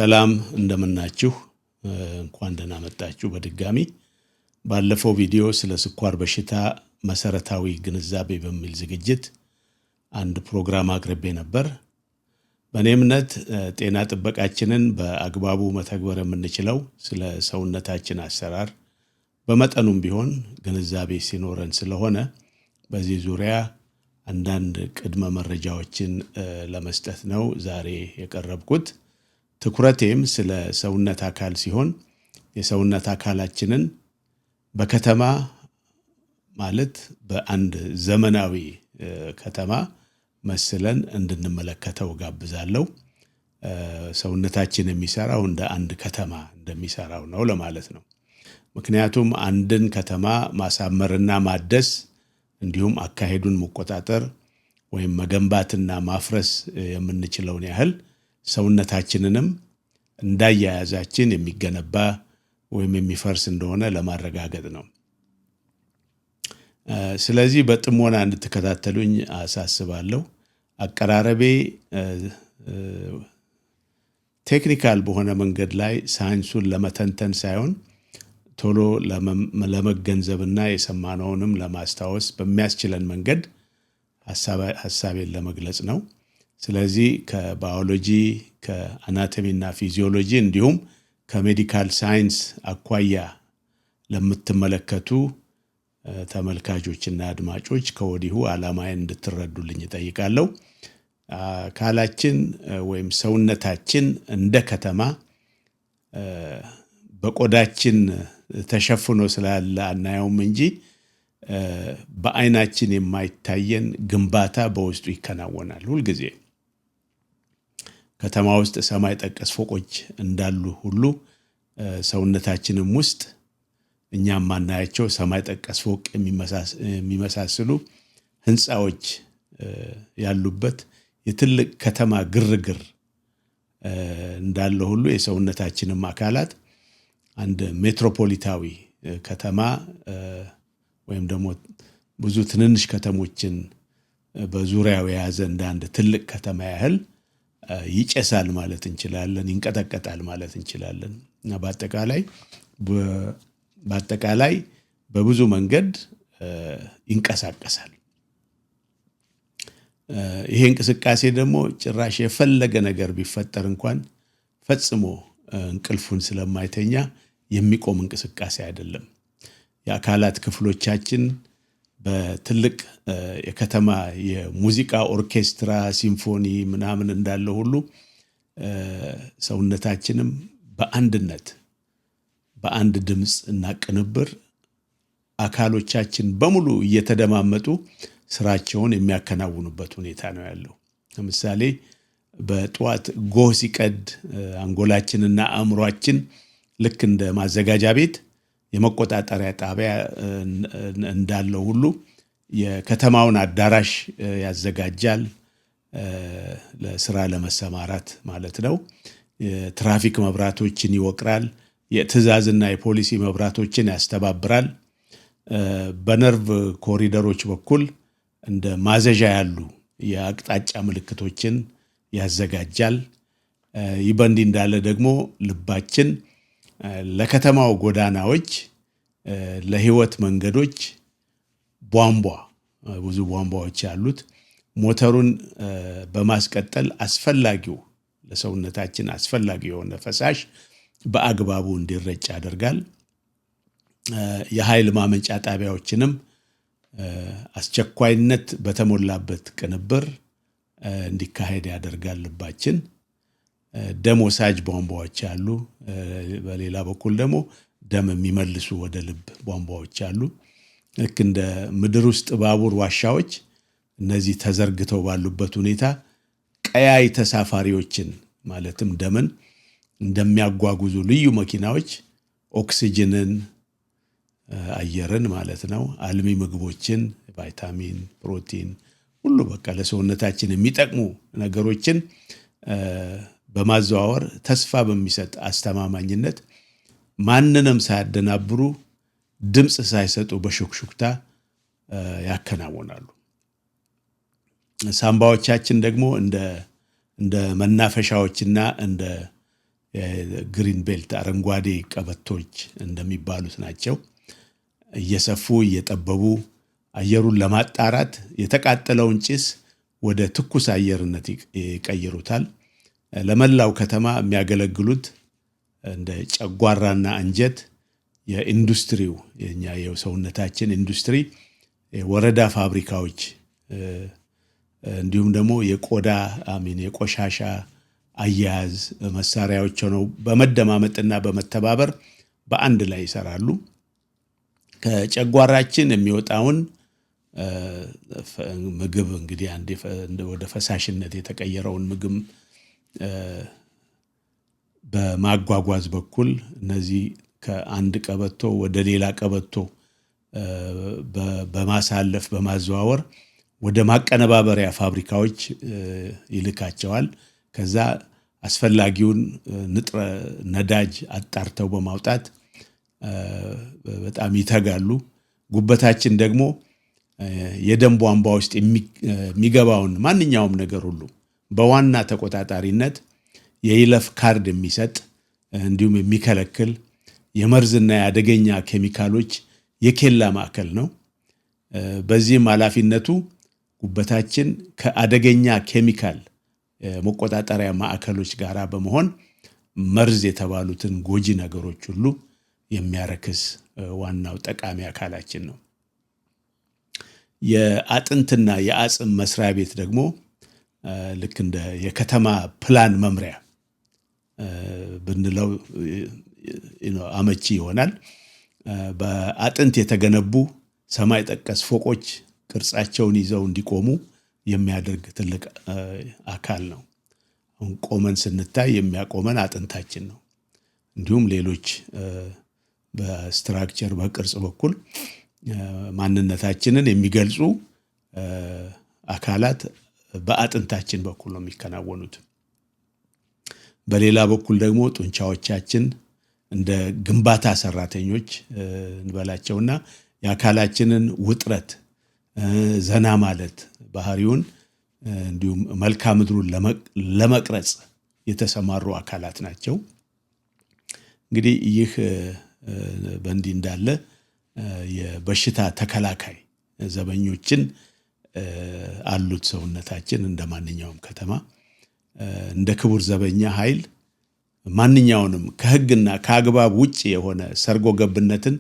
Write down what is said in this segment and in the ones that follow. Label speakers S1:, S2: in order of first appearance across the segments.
S1: ሰላም እንደምናችሁ እንኳን ደህና መጣችሁ በድጋሚ ባለፈው ቪዲዮ ስለ ስኳር በሽታ መሰረታዊ ግንዛቤ በሚል ዝግጅት አንድ ፕሮግራም አቅርቤ ነበር። በእኔ እምነት ጤና ጥበቃችንን በአግባቡ መተግበር የምንችለው ስለ ሰውነታችን አሰራር በመጠኑም ቢሆን ግንዛቤ ሲኖረን ስለሆነ በዚህ ዙሪያ አንዳንድ ቅድመ መረጃዎችን ለመስጠት ነው ዛሬ የቀረብኩት። ትኩረቴም ስለ ሰውነት አካል ሲሆን የሰውነት አካላችንን በከተማ ማለት በአንድ ዘመናዊ ከተማ መስለን እንድንመለከተው ጋብዛለሁ። ሰውነታችን የሚሰራው እንደ አንድ ከተማ እንደሚሰራው ነው ለማለት ነው። ምክንያቱም አንድን ከተማ ማሳመርና ማደስ እንዲሁም አካሄዱን መቆጣጠር ወይም መገንባትና ማፍረስ የምንችለውን ያህል ሰውነታችንንም እንዳያያዛችን የሚገነባ ወይም የሚፈርስ እንደሆነ ለማረጋገጥ ነው። ስለዚህ በጥሞና እንድትከታተሉኝ አሳስባለሁ። አቀራረቤ ቴክኒካል በሆነ መንገድ ላይ ሳይንሱን ለመተንተን ሳይሆን ቶሎ ለመገንዘብና የሰማነውንም ለማስታወስ በሚያስችለን መንገድ ሐሳቤን ለመግለጽ ነው። ስለዚህ ከባዮሎጂ ከአናቶሚና ፊዚዮሎጂ እንዲሁም ከሜዲካል ሳይንስ አኳያ ለምትመለከቱ ተመልካቾችና አድማጮች ከወዲሁ ዓላማዬን እንድትረዱልኝ እጠይቃለሁ። አካላችን ወይም ሰውነታችን እንደ ከተማ በቆዳችን ተሸፍኖ ስላለ አናየውም እንጂ በአይናችን የማይታየን ግንባታ በውስጡ ይከናወናል። ሁልጊዜ ከተማ ውስጥ ሰማይ ጠቀስ ፎቆች እንዳሉ ሁሉ ሰውነታችንም ውስጥ እኛም ማናያቸው ሰማይ ጠቀስ ፎቅ የሚመሳሰሉ ህንፃዎች ያሉበት የትልቅ ከተማ ግርግር እንዳለ ሁሉ የሰውነታችንም አካላት አንድ ሜትሮፖሊታዊ ከተማ ወይም ደግሞ ብዙ ትንንሽ ከተሞችን በዙሪያው የያዘ እንደ አንድ ትልቅ ከተማ ያህል ይጨሳል ማለት እንችላለን፣ ይንቀጠቀጣል ማለት እንችላለን እና በአጠቃላይ በብዙ መንገድ ይንቀሳቀሳል። ይሄ እንቅስቃሴ ደግሞ ጭራሽ የፈለገ ነገር ቢፈጠር እንኳን ፈጽሞ እንቅልፉን ስለማይተኛ የሚቆም እንቅስቃሴ አይደለም። የአካላት ክፍሎቻችን በትልቅ የከተማ የሙዚቃ ኦርኬስትራ ሲምፎኒ ምናምን እንዳለ ሁሉ ሰውነታችንም በአንድነት በአንድ ድምጽ እና ቅንብር አካሎቻችን በሙሉ እየተደማመጡ ስራቸውን የሚያከናውኑበት ሁኔታ ነው ያለው። ለምሳሌ በጧት ጎህ ሲቀድ አንጎላችንና አእምሯችን ልክ እንደ ማዘጋጃ ቤት የመቆጣጠሪያ ጣቢያ እንዳለው ሁሉ የከተማውን አዳራሽ ያዘጋጃል ለስራ ለመሰማራት ማለት ነው። የትራፊክ መብራቶችን ይወቅራል፣ የትዕዛዝና የፖሊሲ መብራቶችን ያስተባብራል። በነርቭ ኮሪደሮች በኩል እንደ ማዘዣ ያሉ የአቅጣጫ ምልክቶችን ያዘጋጃል። ይህ በእንዲህ እንዳለ ደግሞ ልባችን ለከተማው ጎዳናዎች ለህይወት መንገዶች ብዙ ቧንቧዎች ያሉት ሞተሩን በማስቀጠል አስፈላጊው ለሰውነታችን አስፈላጊ የሆነ ፈሳሽ በአግባቡ እንዲረጭ ያደርጋል። የኃይል ማመንጫ ጣቢያዎችንም አስቸኳይነት በተሞላበት ቅንብር እንዲካሄድ ያደርጋል። ልባችን ደም ወሳጅ ቧንቧዎች አሉ። በሌላ በኩል ደግሞ ደም የሚመልሱ ወደ ልብ ቧንቧዎች አሉ። ልክ እንደ ምድር ውስጥ ባቡር ዋሻዎች እነዚህ ተዘርግተው ባሉበት ሁኔታ ቀያይ ተሳፋሪዎችን ማለትም ደምን እንደሚያጓጉዙ ልዩ መኪናዎች ኦክሲጅንን አየርን ማለት ነው፣ አልሚ ምግቦችን፣ ቫይታሚን፣ ፕሮቲን ሁሉ በቃ ለሰውነታችን የሚጠቅሙ ነገሮችን በማዘዋወር ተስፋ በሚሰጥ አስተማማኝነት ማንንም ሳያደናብሩ ድምጽ ሳይሰጡ በሹክሹክታ ያከናውናሉ። ሳምባዎቻችን ደግሞ እንደ መናፈሻዎችና እንደ ግሪን ቤልት አረንጓዴ ቀበቶች እንደሚባሉት ናቸው። እየሰፉ እየጠበቡ አየሩን ለማጣራት የተቃጠለውን ጭስ ወደ ትኩስ አየርነት ይቀይሩታል። ለመላው ከተማ የሚያገለግሉት እንደ ጨጓራና አንጀት የኢንዱስትሪው የኛ የሰውነታችን ኢንዱስትሪ የወረዳ ፋብሪካዎች እንዲሁም ደግሞ የቆሻሻ አያያዝ መሳሪያዎች ሆነው በመደማመጥና በመተባበር በአንድ ላይ ይሰራሉ። ከጨጓራችን የሚወጣውን ምግብ እንግዲህ ወደ ፈሳሽነት የተቀየረውን ምግብ በማጓጓዝ በኩል እነዚህ ከአንድ ቀበቶ ወደ ሌላ ቀበቶ በማሳለፍ በማዘዋወር ወደ ማቀነባበሪያ ፋብሪካዎች ይልካቸዋል። ከዛ አስፈላጊውን ንጥረ ነዳጅ አጣርተው በማውጣት በጣም ይተጋሉ። ጉበታችን ደግሞ የደም ቧንቧ ውስጥ የሚገባውን ማንኛውም ነገር ሁሉ በዋና ተቆጣጣሪነት የይለፍ ካርድ የሚሰጥ እንዲሁም የሚከለክል የመርዝና የአደገኛ ኬሚካሎች የኬላ ማዕከል ነው። በዚህም ኃላፊነቱ ጉበታችን ከአደገኛ ኬሚካል መቆጣጠሪያ ማዕከሎች ጋር በመሆን መርዝ የተባሉትን ጎጂ ነገሮች ሁሉ የሚያረክስ ዋናው ጠቃሚ አካላችን ነው። የአጥንትና የአጽም መስሪያ ቤት ደግሞ ልክ እንደ የከተማ ፕላን መምሪያ ብንለው አመቺ ይሆናል። በአጥንት የተገነቡ ሰማይ ጠቀስ ፎቆች ቅርጻቸውን ይዘው እንዲቆሙ የሚያደርግ ትልቅ አካል ነው። አሁን ቆመን ስንታይ የሚያቆመን አጥንታችን ነው። እንዲሁም ሌሎች በስትራክቸር በቅርጽ በኩል ማንነታችንን የሚገልጹ አካላት በአጥንታችን በኩል ነው የሚከናወኑት። በሌላ በኩል ደግሞ ጡንቻዎቻችን እንደ ግንባታ ሰራተኞች እንበላቸውና የአካላችንን ውጥረት ዘና ማለት ባህሪውን እንዲሁም መልክዓ ምድሩን ለመቅረጽ የተሰማሩ አካላት ናቸው። እንግዲህ ይህ በእንዲህ እንዳለ የበሽታ ተከላካይ ዘበኞችን አሉት ሰውነታችን እንደማንኛውም ከተማ። እንደ ክቡር ዘበኛ ኃይል ማንኛውንም ከሕግና ከአግባብ ውጪ የሆነ ሰርጎ ገብነትን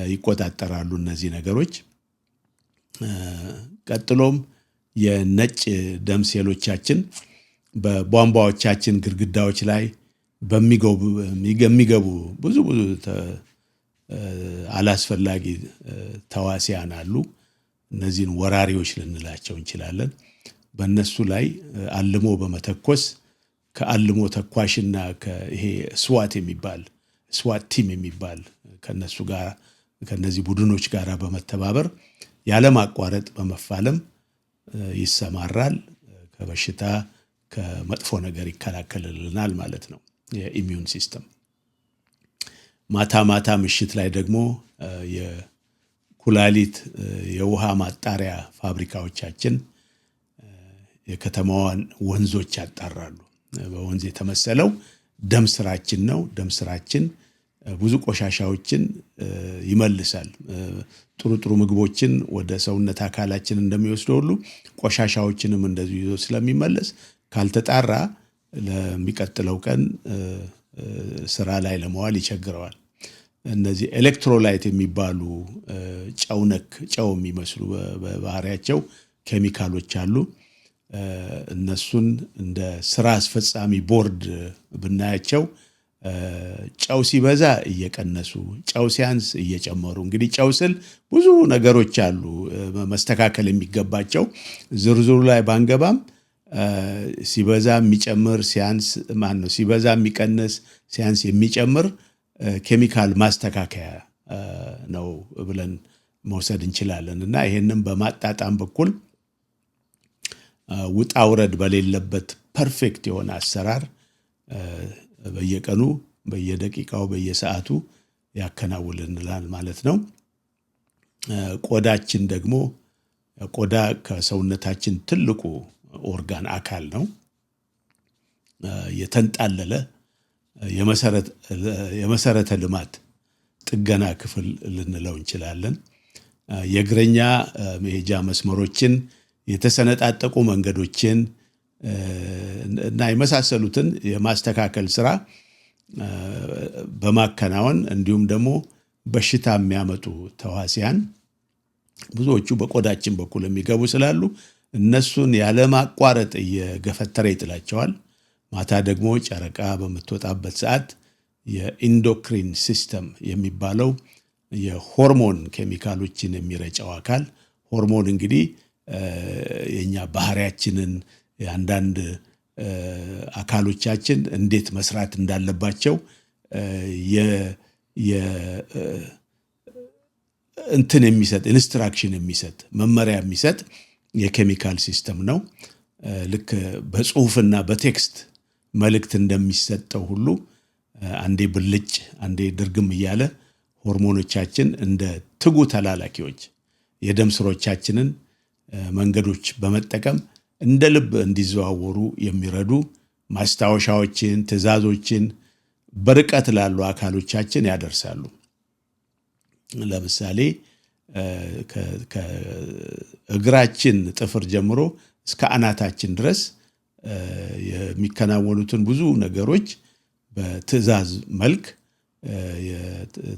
S1: ይቆጣጠራሉ እነዚህ ነገሮች። ቀጥሎም የነጭ ደም ሴሎቻችን በቧንቧዎቻችን ግድግዳዎች ላይ በሚገቡ ብዙ አላስፈላጊ ተዋሲያን አሉ። እነዚህን ወራሪዎች ልንላቸው እንችላለን። በእነሱ ላይ አልሞ በመተኮስ ከአልሞ ተኳሽና ይሄ ስዋት ቲም የሚባል ከነዚህ ቡድኖች ጋር በመተባበር ያለማቋረጥ በመፋለም ይሰማራል። ከበሽታ ከመጥፎ ነገር ይከላከልልናል ማለት ነው የኢሚዩን ሲስተም። ማታ ምሽት ላይ ደግሞ የኩላሊት የውሃ ማጣሪያ ፋብሪካዎቻችን የከተማዋን ወንዞች ያጣራሉ። በወንዝ የተመሰለው ደም ስራችን ነው። ደም ስራችን ብዙ ቆሻሻዎችን ይመልሳል። ጥሩ ምግቦችን ወደ ሰውነት አካላችን እንደሚወስደው ሁሉ ቆሻሻዎችንም እንደዚሁ ይዞ ስለሚመለስ ካልተጣራ ለሚቀጥለው ቀን ስራ ላይ ለመዋል ይቸግረዋል። እነዚህ ኤሌክትሮላይት የሚባሉ ጨው የሚመስሉ በባህሪያቸው ኬሚካሎች አሉ። እነሱን እንደ ስራ አስፈጻሚ ቦርድ ብናያቸው ጨው ሲበዛ እየቀነሱ ጨው ሲያንስ እየጨመሩ። እንግዲህ ጨው ስል ብዙ ነገሮች አሉ መስተካከል የሚገባቸው ዝርዝሩ ላይ ባንገባም ሲበዛ የሚጨምር ሲበዛ የሚቀንስ ሲያንስ የሚጨምር ኬሚካል ማስተካከያ ነው ብለን መውሰድ እንችላለን። እና ይሄንን በማጣጣም በኩል ውጣ ውረድ በሌለበት ፐርፌክት የሆነ አሰራር በየቀኑ በየደቂቃው በየሰዓቱ ያከናውልልናል ማለት ነው። ቆዳችን ደግሞ ቆዳ ከሰውነታችን ትልቁ ኦርጋን አካል ነው። የተንጣለለ የመሰረተ ልማት ጥገና ክፍል ልንለው እንችላለን። የእግረኛ መሄጃ መስመሮችን፣ የተሰነጣጠቁ መንገዶችን እና የመሳሰሉትን የማስተካከል ስራ በማከናወን እንዲሁም ደግሞ በሽታ የሚያመጡ ተዋሲያን ብዙዎቹ በቆዳችን በኩል የሚገቡ ስላሉ እነሱን ያለማቋረጥ እየገፈተረ ይጥላቸዋል። ማታ ደግሞ ጨረቃ በምትወጣበት ሰዓት የኢንዶክሪን ሲስተም የሚባለው የሆርሞን ኬሚካሎችን የሚረጨው አካል ሆርሞን እንግዲህ የኛ ባህሪያችንን አንዳንድ አካሎቻችን እንዴት መስራት እንዳለባቸው እንትን የሚሰጥ ኢንስትራክሽን የሚሰጥ መመሪያ የሚሰጥ የኬሚካል ሲስተም ነው። ልክ በጽሁፍና በቴክስት መልእክት እንደሚሰጠው ሁሉ አንዴ ብልጭ አንዴ ድርግም እያለ ሆርሞኖቻችን እንደ ትጉ ተላላኪዎች የደም ስሮቻችንን መንገዶች በመጠቀም እንደ ልብ እንዲዘዋወሩ የሚረዱ ማስታወሻዎችን፣ ትዕዛዞችን በርቀት ላሉ አካሎቻችን ያደርሳሉ። ለምሳሌ ከእግራችን ጥፍር ጀምሮ እስከ አናታችን ድረስ የሚከናወኑትን ብዙ ነገሮች በትዕዛዝ መልክ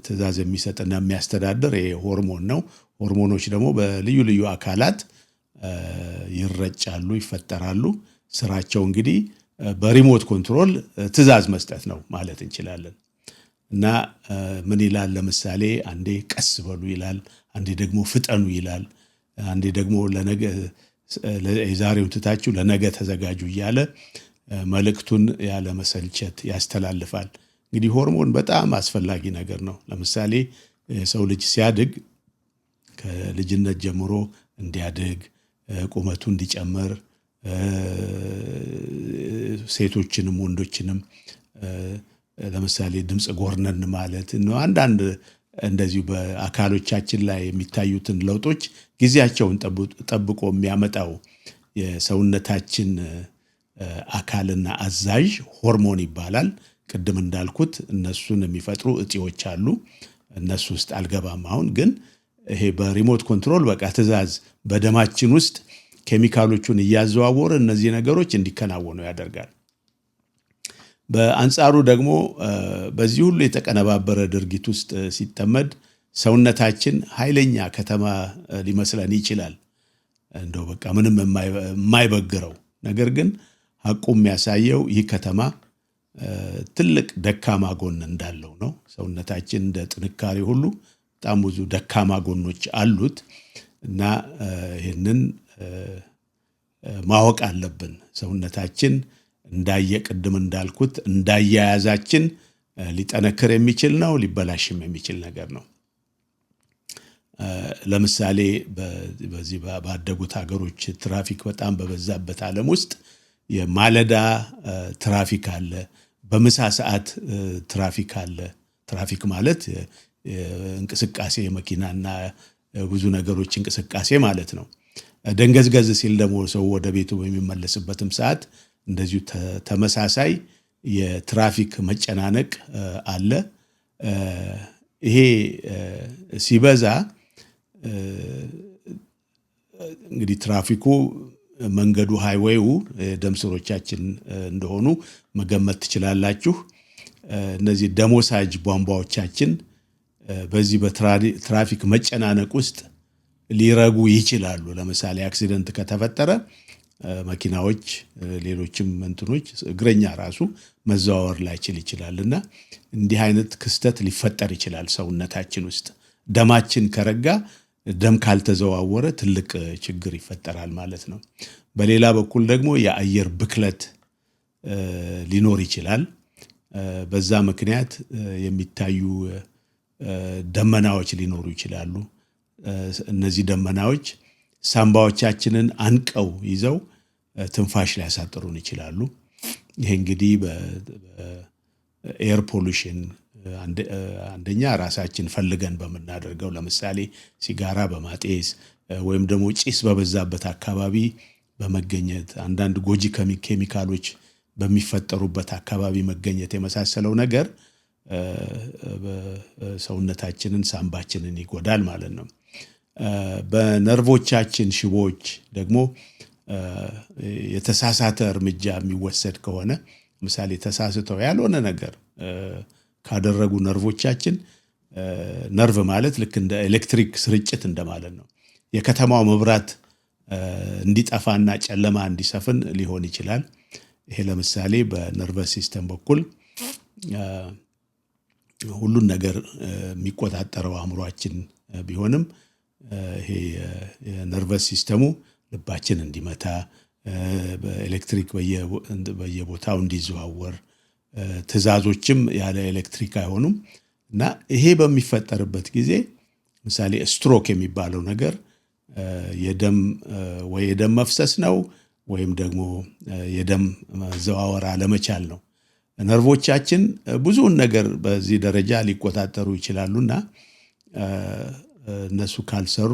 S1: ትዕዛዝ የሚሰጥና የሚያስተዳድር ይሄ ሆርሞን ነው። ሆርሞኖች ደግሞ በልዩ ልዩ አካላት ይረጫሉ፣ ይፈጠራሉ። ስራቸው እንግዲህ በሪሞት ኮንትሮል ትዕዛዝ መስጠት ነው ማለት እንችላለን። እና ምን ይላል? ለምሳሌ አንዴ ቀስ በሉ ይላል፣ አንዴ ደግሞ ፍጠኑ ይላል፣ አንዴ ደግሞ ለነገ የዛሬውን ትታችሁ ለነገ ተዘጋጁ እያለ መልእክቱን ያለ መሰልቸት ያስተላልፋል። እንግዲህ ሆርሞን በጣም አስፈላጊ ነገር ነው። ለምሳሌ ሰው ልጅ ሲያድግ ከልጅነት ጀምሮ እንዲያድግ ቁመቱ እንዲጨምር ሴቶችንም ወንዶችንም ለምሳሌ ድምፅ ጎርነን ማለት ነው። አንዳንድ እንደዚሁ በአካሎቻችን ላይ የሚታዩትን ለውጦች ጊዜያቸውን ጠብቆ የሚያመጣው የሰውነታችን አካልና አዛዥ ሆርሞን ይባላል። ቅድም እንዳልኩት እነሱን የሚፈጥሩ እጢዎች አሉ። እነሱ ውስጥ አልገባም። አሁን ግን ይሄ በሪሞት ኮንትሮል በቃ ትዕዛዝ በደማችን ውስጥ ኬሚካሎቹን እያዘዋወረ እነዚህ ነገሮች እንዲከናወኑ ያደርጋል። በአንጻሩ ደግሞ በዚህ ሁሉ የተቀነባበረ ድርጊት ውስጥ ሲጠመድ ሰውነታችን ኃይለኛ ከተማ ሊመስለን ይችላል። እንደው በቃ ምንም የማይበግረው ነገር ግን ሐቁ የሚያሳየው ይህ ከተማ ትልቅ ደካማ ጎን እንዳለው ነው። ሰውነታችን እንደ ጥንካሬ ሁሉ በጣም ብዙ ደካማ ጎኖች አሉት እና ይህንን ማወቅ አለብን። ሰውነታችን ቅድም እንዳልኩት እንዳያያዛችን ሊጠነክር የሚችል ነው፣ ሊበላሽም የሚችል ነገር ነው። ለምሳሌ በዚህ ባደጉት ሀገሮች ትራፊክ በጣም በበዛበት ዓለም ውስጥ የማለዳ ትራፊክ አለ፣ በምሳ ሰዓት ትራፊክ አለ። ትራፊክ ማለት እንቅስቃሴ የመኪናና ብዙ ነገሮች እንቅስቃሴ ማለት ነው። ደንገዝገዝ ሲል ደግሞ ሰው ወደ ቤቱ በሚመለስበትም ሰዓት እንደዚሁ ተመሳሳይ የትራፊክ መጨናነቅ አለ። ይሄ ሲበዛ እንግዲህ ትራፊኩ መንገዱ ሃይዌዩ ደም ስሮቻችን እንደሆኑ መገመት ትችላላችሁ። እነዚህ ደሞሳጅ ቧንቧዎቻችን በዚህ በትራፊክ መጨናነቅ ውስጥ ሊረጉ ይችላሉ። ለምሳሌ አክሲደንት ከተፈጠረ መኪናዎች፣ ሌሎችም እንትኖች እግረኛ ራሱ መዘዋወር ላይችል ይችላልና እንዲህ አይነት ክስተት ሊፈጠር ይችላል ሰውነታችን ውስጥ። ደማችን ከረጋ፣ ደም ካልተዘዋወረ ትልቅ ችግር ይፈጠራል ማለት ነው። በሌላ በኩል ደግሞ የአየር ብክለት ሊኖር ይችላል። በዛ ምክንያት የሚታዩ ደመናዎች ሊኖሩ ይችላሉ። እነዚህ ደመናዎች ሳምባዎቻችንን አንቀው ይዘው ትንፋሽ ሊያሳጥሩን ይችላሉ። ይሄ እንግዲህ በኤር ፖሉሽን አንደኛ ራሳችን ፈልገን በምናደርገው ለምሳሌ ሲጋራ በማጤስ ወይም ደግሞ ጭስ በበዛበት አካባቢ በመገኘት አንዳንድ ጎጂ ኬሚካሎች በሚፈጠሩበት አካባቢ መገኘት የመሳሰለው ነገር ሰውነታችንን ሳምባችንን ይጎዳል ማለት ነው። በነርቮቻችን ሽቦች ደግሞ የተሳሳተ እርምጃ የሚወሰድ ከሆነ ለምሳሌ ተሳስተው ያልሆነ ነገር ካደረጉ ነርቮቻችን ነርቭ ማለት ልክ እንደ ኤሌክትሪክ ስርጭት እንደማለት ነው። የከተማው መብራት እንዲጠፋና ጨለማ እንዲሰፍን ሊሆን ይችላል። ይሄ ለምሳሌ በነርቨስ ሲስተም በኩል ሁሉን ነገር የሚቆጣጠረው አእምሮአችን ቢሆንም ይሄ የነርቨስ ሲስተሙ ልባችን እንዲመታ በኤሌክትሪክ በየቦታው እንዲዘዋወር ትዕዛዞችም ያለ ኤሌክትሪክ አይሆኑም እና ይሄ በሚፈጠርበት ጊዜ ምሳሌ ስትሮክ የሚባለው ነገር የደም መፍሰስ ነው ወይም ደግሞ የደም መዘዋወር አለመቻል ነው። ነርቮቻችን ብዙውን ነገር በዚህ ደረጃ ሊቆጣጠሩ ይችላሉና እነሱ ካልሰሩ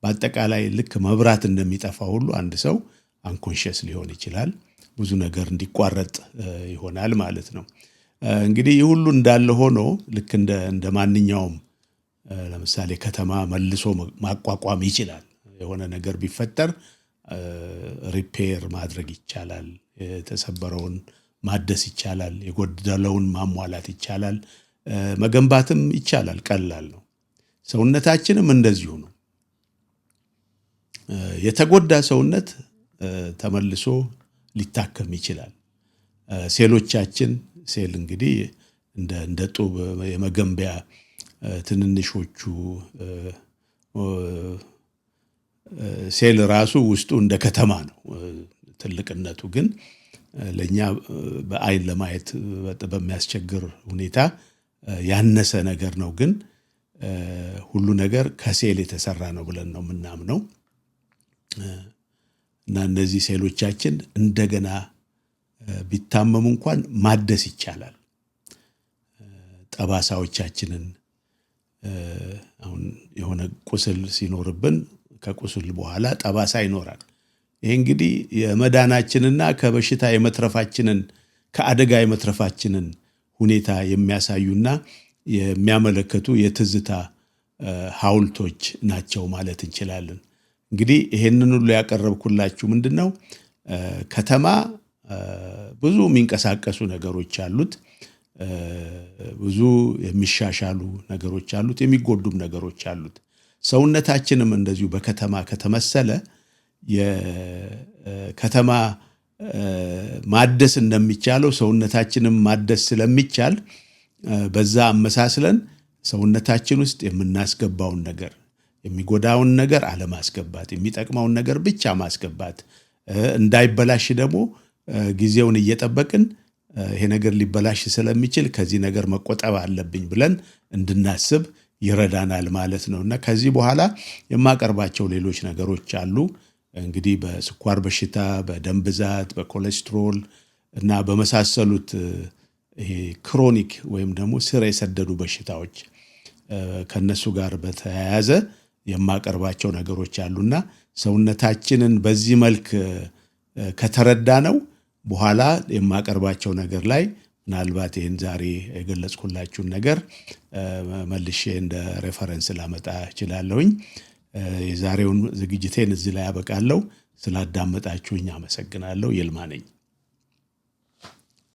S1: በአጠቃላይ ልክ መብራት እንደሚጠፋ ሁሉ አንድ ሰው አንኮንሺየስ ሊሆን ይችላል። ብዙ ነገር እንዲቋረጥ ይሆናል ማለት ነው። እንግዲህ ይህ ሁሉ እንዳለ ሆኖ ልክ እንደ ማንኛውም ለምሳሌ ከተማ መልሶ ማቋቋም ይችላል። የሆነ ነገር ቢፈጠር ሪፔር ማድረግ ይቻላል። የተሰበረውን ማደስ ይቻላል። የጎደለውን ማሟላት ይቻላል። መገንባትም ይቻላል። ቀላል ነው። ሰውነታችንም እንደዚሁ ነው። የተጎዳ ሰውነት ተመልሶ ሊታከም ይችላል። ሴሎቻችን ሴል እንግዲህ እንደ ጡብ የመገንቢያ ትንንሾቹ ሴል ራሱ ውስጡ እንደ ከተማ ነው። ትልቅነቱ ግን ለኛ በአይን ለማየት በሚያስቸግር ሁኔታ ያነሰ ነገር ነው። ግን ሁሉ ነገር ከሴል የተሰራ ነው ብለን ነው የምናምነው እና እነዚህ ሴሎቻችን እንደገና ቢታመሙ እንኳን ማደስ ይቻላል። ጠባሳዎቻችንን አሁን የሆነ ቁስል ሲኖርብን ከቁስል በኋላ ጠባሳ ይኖራል። ይሄ እንግዲህ የመዳናችንና ከበሽታ የመትረፋችንን ከአደጋ የመትረፋችንን ሁኔታ የሚያሳዩና የሚያመለክቱ የትዝታ ሐውልቶች ናቸው ማለት እንችላለን። እንግዲህ ይሄንን ሁሉ ያቀረብኩላችሁ ምንድነው ከተማ ብዙ የሚንቀሳቀሱ ነገሮች አሉት። ብዙ የሚሻሻሉ ነገሮች አሉት፣ የሚጎዱም ነገሮች አሉት። ሰውነታችንም እንደዚሁ በከተማ ከተመሰለ የከተማ ማደስ እንደሚቻለው ሰውነታችንም ማደስ ስለሚቻል በዛ አመሳስለን ሰውነታችን ውስጥ የምናስገባውን ነገር የሚጎዳውን ነገር አለማስገባት፣ የሚጠቅመውን ነገር ብቻ ማስገባት፣ እንዳይበላሽ ደግሞ ጊዜውን እየጠበቅን ይሄ ነገር ሊበላሽ ስለሚችል ከዚህ ነገር መቆጠብ አለብኝ ብለን እንድናስብ ይረዳናል ማለት ነውና ከዚህ በኋላ የማቀርባቸው ሌሎች ነገሮች አሉ። እንግዲህ በስኳር በሽታ፣ በደም ብዛት፣ በኮሌስትሮል እና በመሳሰሉት ይሄ ክሮኒክ ወይም ደግሞ ስር የሰደዱ በሽታዎች ከነሱ ጋር በተያያዘ የማቀርባቸው ነገሮች አሉና ሰውነታችንን በዚህ መልክ ከተረዳ ነው በኋላ የማቀርባቸው ነገር ላይ ምናልባት ይሄን ዛሬ የገለጽኩላችሁን ነገር መልሼ እንደ ሬፈረንስ ላመጣ እችላለሁኝ። የዛሬውን ዝግጅቴን እዚህ ላይ አበቃለሁ። ስላዳመጣችሁኝ አመሰግናለሁ። ይልማ ነኝ።